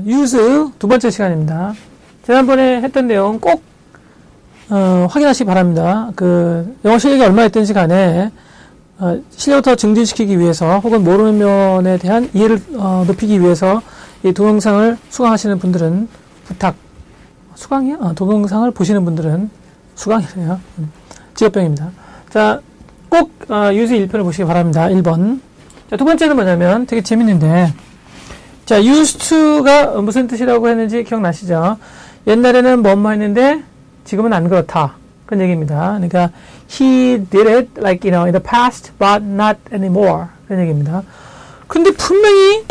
use 두 번째 시간입니다. 지난번에 했던 내용 꼭 확인하시기 바랍니다. 영어 실력이 얼마나 됐든지 간에 실력을 더 증진시키기 위해서 혹은 모르는 면에 대한 이해를 높이기 위해서 이 동영상을 수강하시는 분들은 수강이요? 동영상을 보시는 분들은 수강이래요. 직업병입니다. 자, 꼭 use 1편을 보시기 바랍니다. 1번. 자, 두 번째는 뭐냐면 되게 재밌는데, 자, used to가 무슨 뜻이라고 했는지 기억나시죠? 옛날에는 뭐뭐 했는데 지금은 안 그렇다. 그런 얘기입니다. 그러니까 he did it like, in the past but not anymore. 그런 얘기입니다. 근데 분명히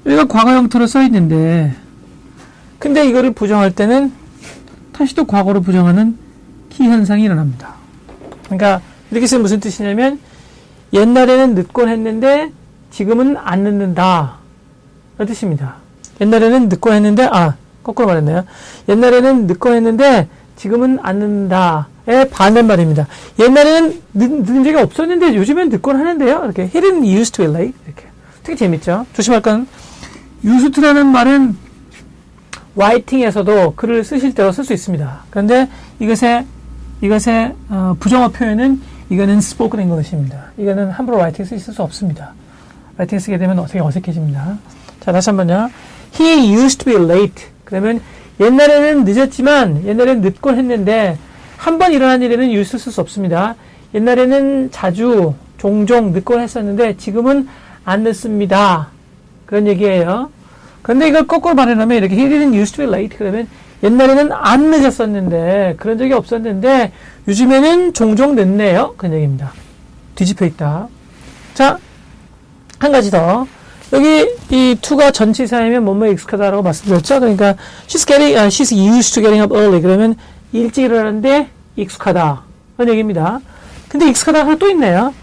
여기가 과거 형태로 써 있는데, 근데 이거를 부정할 때는 다시 또 과거로 부정하는 키 현상이 일어납니다. 그러니까 이렇게 쓰면 무슨 뜻이냐면 옛날에는 늦곤 했는데 지금은 안 늦는다. 그 뜻입니다. 옛날에는 늦곤 했는데, 거꾸로 말했네요. 옛날에는 늦곤 했는데 지금은 안 늦는다의 반대말입니다. 옛날에는 늦은 적이 없었는데 요즘엔 늦곤 하는데요. 이렇게 he didn't used to be late. 이렇게. 되게 재밌죠? 조심할 건 used to라는 말은 writing에서도 글을 쓰실 때로 쓸 수 있습니다. 그런데 이것의 부정어 표현은 이거는 spoken English입니다. 이거는 함부로 writing 쓰실 수 없습니다. writing 쓰게 되면 되게 어색해집니다. 자, 다시 한번요. He used to be late. 그러면 옛날에는 늦었지만 옛날에는 늦곤 했는데 한 번 일어난 일에는 used 쓸 수 없습니다. 옛날에는 자주 종종 늦곤 했었는데 지금은 안 늦습니다. 그런 얘기예요. 그런데 이걸 거꾸로 말해놓으면 이렇게 he didn't used to be late. 그러면 옛날에는 안 늦었었는데 그런 적이 없었는데 요즘에는 종종 늦네요. 그런 얘기입니다. 뒤집혀 있다. 자, 한 가지 더. 여기 이 to가 전치사이면 뭐뭐 익숙하다라고 말씀드렸죠. 그러니까 she's used to getting up early. 그러면 일찍 일어나는데 익숙하다. 그런 얘기입니다. 근데 익숙하다가 하나 또 있네요.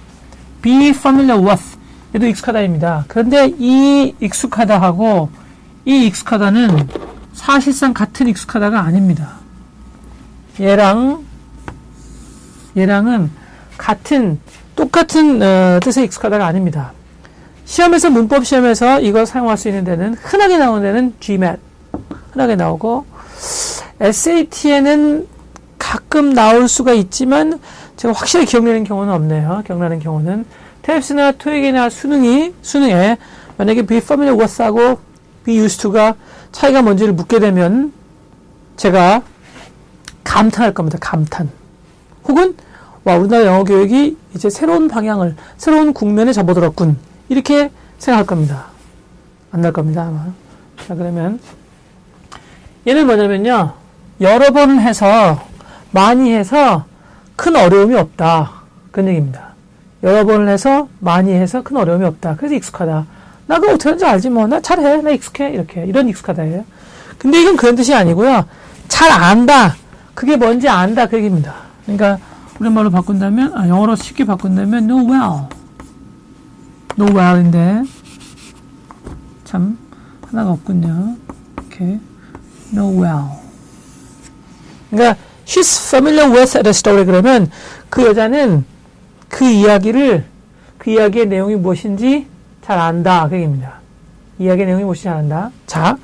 be familiar with. 얘도 익숙하다입니다. 그런데 이 익숙하다하고 이 익숙하다는 사실상 같은 익숙하다가 아닙니다. 얘랑은 똑같은 뜻의 익숙하다가 아닙니다. 시험에서 문법 시험에서 이걸 사용할 수 있는 데는 흔하게 나오는 데는 GMAT 흔하게 나오고 SAT에는 가끔 나올 수가 있지만 제가 확실히 기억나는 경우는 없네요. 기억나는 경우는 TEPS나 토익이나 수능에 만약에 be familiar with하고 be used to가 차이가 뭔지를 묻게 되면 제가 감탄할 겁니다. 감탄. 혹은 우리나라 영어 교육이 이제 새로운 국면에 접어들었군. 이렇게 생각할 겁니다. 안 날 겁니다, 아마. 자, 그러면 얘는 뭐냐면요. 여러 번 해서 많이 해서 큰 어려움이 없다. 그런 얘기입니다. 여러 번을 해서 많이 해서 큰 어려움이 없다. 그래서 익숙하다. 나 그거 어떻게 하는지 알지 뭐. 나 잘해. 나 익숙해. 이런 익숙하다예요. 근데 이건 그런 뜻이 아니고요. 잘 안다. 그게 뭔지 안다. 그 얘기입니다. 그러니까 우리말로 바꾼다면, 영어로 쉽게 바꾼다면 know well. know well인데 참 하나가 없군요. 이렇게 know well. 그러니까 she's familiar with the story. 그러면 그 여자는 그 이야기의 내용이 무엇인지 잘 안다. 그 얘기입니다. 이야기의 내용이 무엇인지 잘 안다. 자,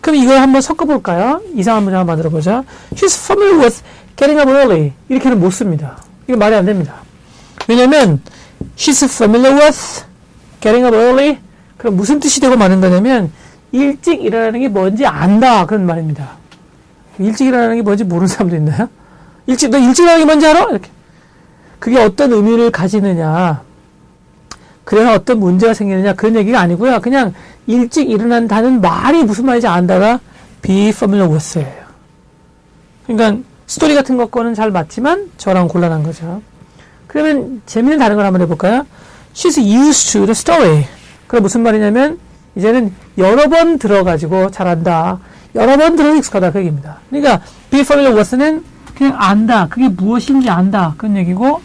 그럼 이걸 한번 섞어볼까요? 이상한 문장 한번 만들어보자. She's familiar with getting up early. 이렇게는 못 씁니다. 이거 말이 안 됩니다. 왜냐면 she's familiar with getting up early. 그럼 무슨 뜻이 되고 마는 거냐면 일찍 일어나는 게 뭔지 안다. 그런 말입니다. 일찍 일어나는 게 뭔지 모르는 사람도 있나요? 너 일찍 일어나는 게 뭔지 알아? 이렇게. 그게 어떤 의미를 가지느냐, 그래야 어떤 문제가 생기느냐, 그런 얘기가 아니고요. 그냥 일찍 일어난다는 말이 무슨 말인지 안다가 be familiar with예요. 그러니까 스토리 같은 거는 잘 맞지만 저랑 곤란한 거죠. 그러면 재미있는 다른 걸 한번 해볼까요? She's used to the story. 그럼 무슨 말이냐면 이제는 여러 번 들어가지고 잘한다. 여러 번 들어서 익숙하다. 그 얘기입니다. 그러니까 be familiar with는 그냥 안다. 그게 무엇인지 안다. 그런 얘기고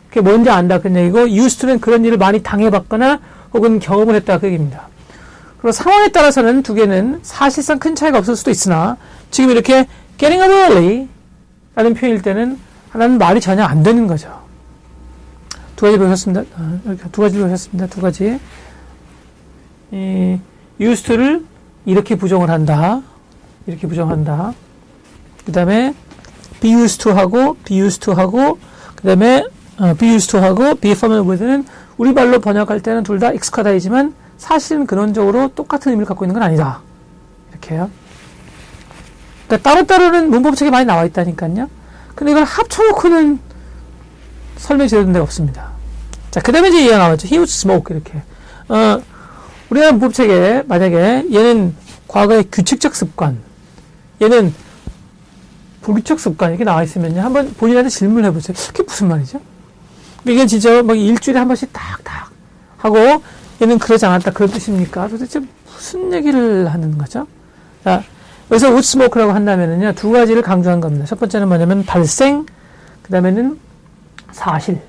그게 뭔지 안다. 그런 얘기고 used to는 그런 일을 많이 당해봤거나 혹은 경험을 했다. 그 얘기입니다. 그리고 상황에 따라서는 두 개는 사실상 큰 차이가 없을 수도 있으나 지금 이렇게 getting up early 라는 표현일 때는 하나는 말이 전혀 안 되는 거죠. 두 가지 배우셨습니다. 두 가지. used to를 이렇게 부정을 한다. 이렇게 부정한다. 그 다음에 be used to 하고 be used to 하고 그 다음에 be used to 하고 be familiar with는 우리말로 번역할 때는 둘 다 익숙하다이지만 사실은 근원적으로 똑같은 의미를 갖고 있는 건 아니다. 이렇게요. 그러니까 따로따로는 문법책에 많이 나와 있다니까요. 근데 이걸 합쳐놓고는 설명이 제대로 된 데가 없습니다. 자, 그 다음에 이제 얘가 나왔죠. He would smoke. 이렇게. 우리나라 문법책에 만약에 얘는 과거의 규칙적 습관, 얘는 불규칙적 습관 이렇게 나와 있으면요. 한번 본인한테 질문을 해보세요. 그게 무슨 말이죠? 이게 진짜 막 일주일에 한 번씩 딱딱 하고 얘는 그러지 않았다. 그런 뜻입니까? 도대체 무슨 얘기를 하는 거죠? 자, 여기서 would smoke라고 한다면은요. 두 가지를 강조한 겁니다. 첫 번째는 뭐냐면 발생, 그 다음에는 사실.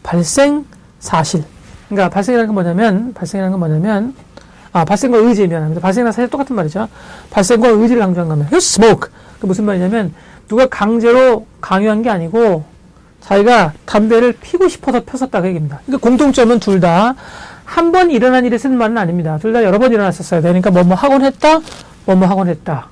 발생, 사실. 그러니까 발생이라는 건 뭐냐면 발생과 의지 미안합니다. 발생이랑 사실 똑같은 말이죠. 발생과 의지를 강조한 겁니다. Here's smoke. 그 무슨 말이냐면 누가 강제로 강요한 게 아니고 자기가 담배를 피고 싶어서 폈었다 그 얘기입니다. 그러니까 공통점은 둘 다 한 번 일어난 일에 쓰는 말은 아닙니다. 둘 다 여러 번 일어났었어야 되니까 뭐뭐 하곤 했다, 뭐뭐 하곤 했다,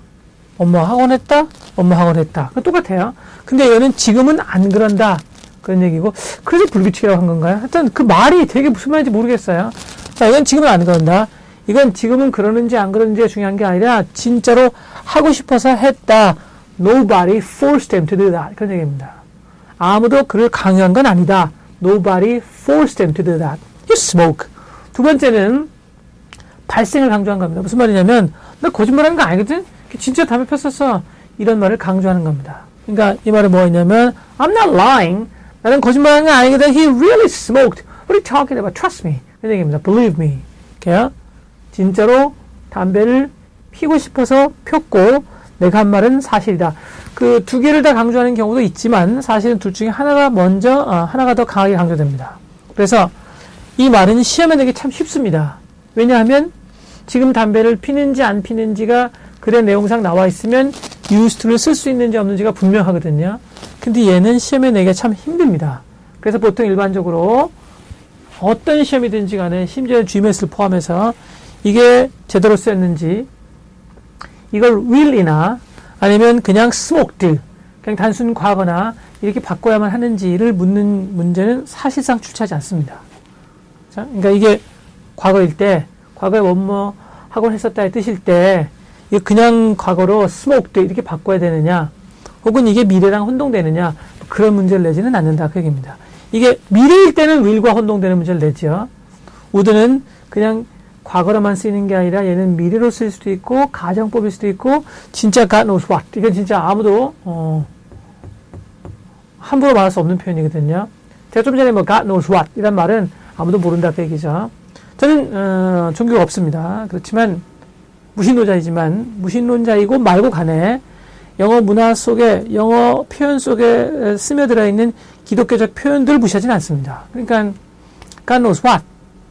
뭐뭐 하곤 했다, 뭐뭐 하곤 했다. 그 똑같아요. 근데 얘는 지금은 안 그런다. 그런 얘기고, 그래서 불규칙이라고 한 건가요? 하여튼 그 말이 되게 무슨 말인지 모르겠어요. 자, 이건 지금은 안 그런다. 이건 지금은 그러는지 안 그러는지가 중요한 게 아니라 진짜로 하고 싶어서 했다. Nobody forced them to do that. 그런 얘기입니다. 아무도 그를 강요한 건 아니다. Nobody forced them to do that. You smoke. 두 번째는 발생을 강조한 겁니다. 무슨 말이냐면 나 거짓말하는 거 아니거든? 진짜 담배 폈었어. 이런 말을 강조하는 겁니다. 그러니까 이 말은 뭐였냐면 I'm not lying. 나는 거짓말하는 거 아니거든. He really smoked. What are you talking about? Trust me. 그런 얘기입니다. Believe me. 이렇게요. 진짜로 담배를 피고 싶어서 폈고 내가 한 말은 사실이다. 그 두 개를 다 강조하는 경우도 있지만 사실은 둘 중에 하나가 하나가 더 강하게 강조됩니다. 그래서 이 말은 시험에 내기 참 쉽습니다. 왜냐하면 지금 담배를 피는지 안 피는지가 글의 내용상 나와 있으면 used to를 쓸 수 있는지 없는지가 분명하거든요. 근데 얘는 시험에 내기가 참 힘듭니다. 그래서 보통 일반적으로 어떤 시험이든지 간에 심지어 GMS를 포함해서 이게 제대로 쓰였는지 이걸 will이나 아니면 그냥 smoked, 그냥 단순 과거나 이렇게 바꿔야만 하는지를 묻는 문제는 사실상 출제하지 않습니다. 자, 그러니까 이게 과거일 때, 과거에 뭐뭐 하곤 했었다의 뜻일 때, 이게 그냥 과거로 smoked 이렇게 바꿔야 되느냐, 혹은 이게 미래랑 혼동되느냐, 그런 문제를 내지는 않는다. 그 얘기입니다. 이게 미래일 때는 will과 혼동되는 문제를 내죠. would는 그냥 과거로만 쓰이는 게 아니라 얘는 미래로 쓸 수도 있고 가정법일 수도 있고 진짜 God knows what. 이건 진짜 아무도 함부로 말할 수 없는 표현이거든요. 제가 좀 전에 God knows what 이란 말은 아무도 모른다 그 얘기죠. 저는 종교가 없습니다. 그렇지만 무신론자이고 말고 간에 영어 문화 속에 영어 표현 속에 스며들어 있는 기독교적 표현들을 무시하지는 않습니다. 그러니까 God knows what.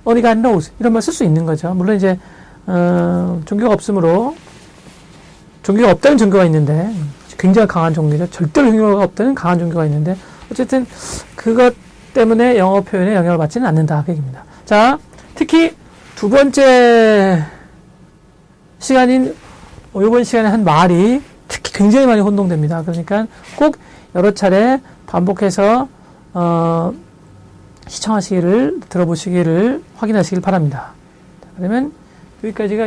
Only God knows. 이런 말 쓸 수 있는 거죠. 물론 이제, 종교가 없으므로, 종교가 없다는 종교가 있는데, 굉장히 강한 종교죠. 절대로 종교가 없다는 강한 종교가 있는데, 어쨌든, 그것 때문에 영어 표현에 영향을 받지는 않는다. 그 얘기입니다. 자, 특히 두 번째 시간인, 이번 시간에 한 말이 특히 굉장히 많이 혼동됩니다. 그러니까 꼭 여러 차례 반복해서, 시청하시기를, 들어보시기를 확인하시길 바랍니다. 그러면 여기까지가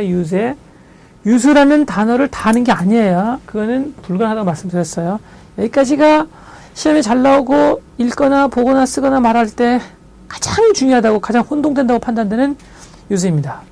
유수라는 단어를 다 하는 게 아니에요. 그거는 불가능하다고 말씀드렸어요. 여기까지가 시험에 잘 나오고 읽거나 보거나 쓰거나 말할 때 가장 중요하다고 가장 혼동된다고 판단되는 유수입니다.